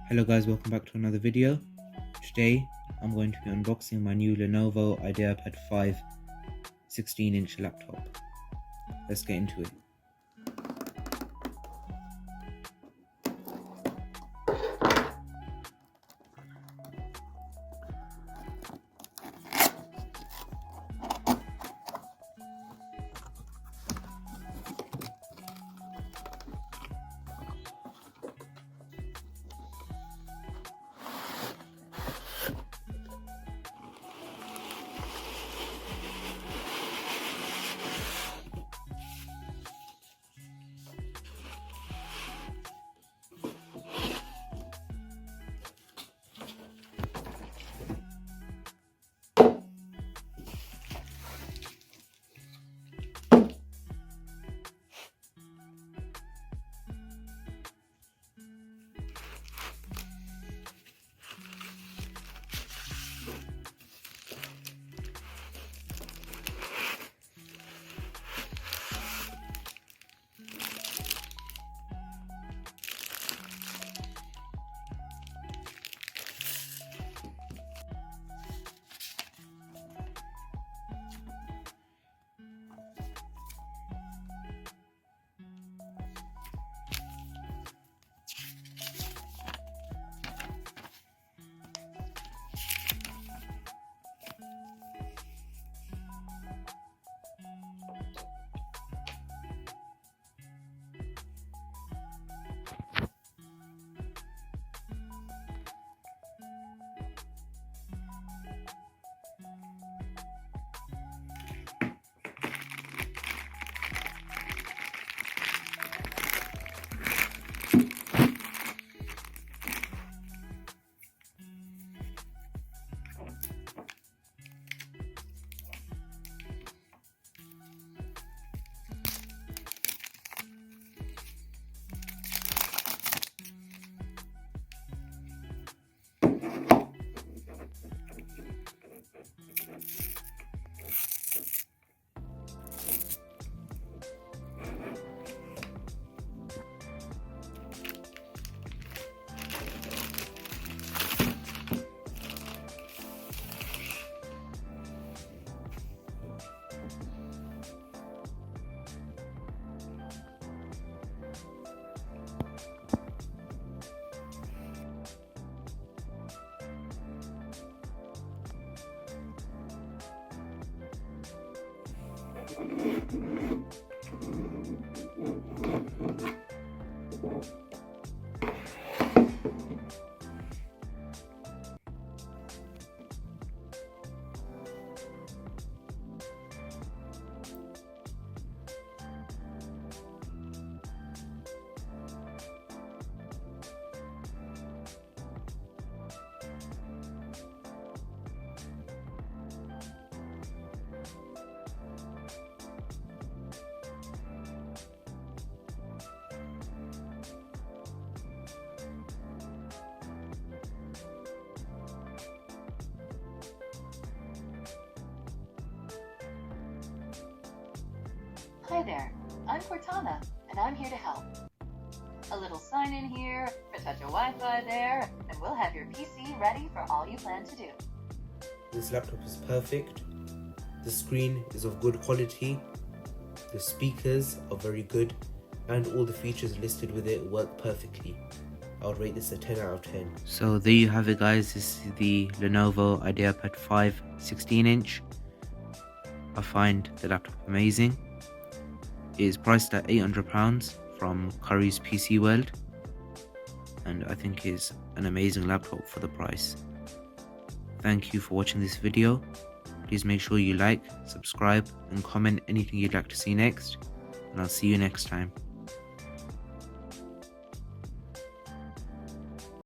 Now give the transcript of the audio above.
Hello guys, welcome back to another video. Today I'm going to be unboxing my new Lenovo Ideapad 5 16-inch laptop. Let's get into it. Hi there, I'm Cortana, and I'm here to help. A little sign in here, a touch of Wi-Fi there, and we'll have your PC ready for all you plan to do. This laptop is perfect. The screen is of good quality. The speakers are very good, and all the features listed with it work perfectly. I would rate this a 10 out of 10. So there you have it guys, this is the Lenovo Ideapad 5 16-inch. I find the laptop amazing. It is priced at £800 from Curry's PC World, and I think it's an amazing laptop for the price. Thank you for watching this video. Please make sure you like, subscribe and comment anything you'd like to see next, and I'll see you next time.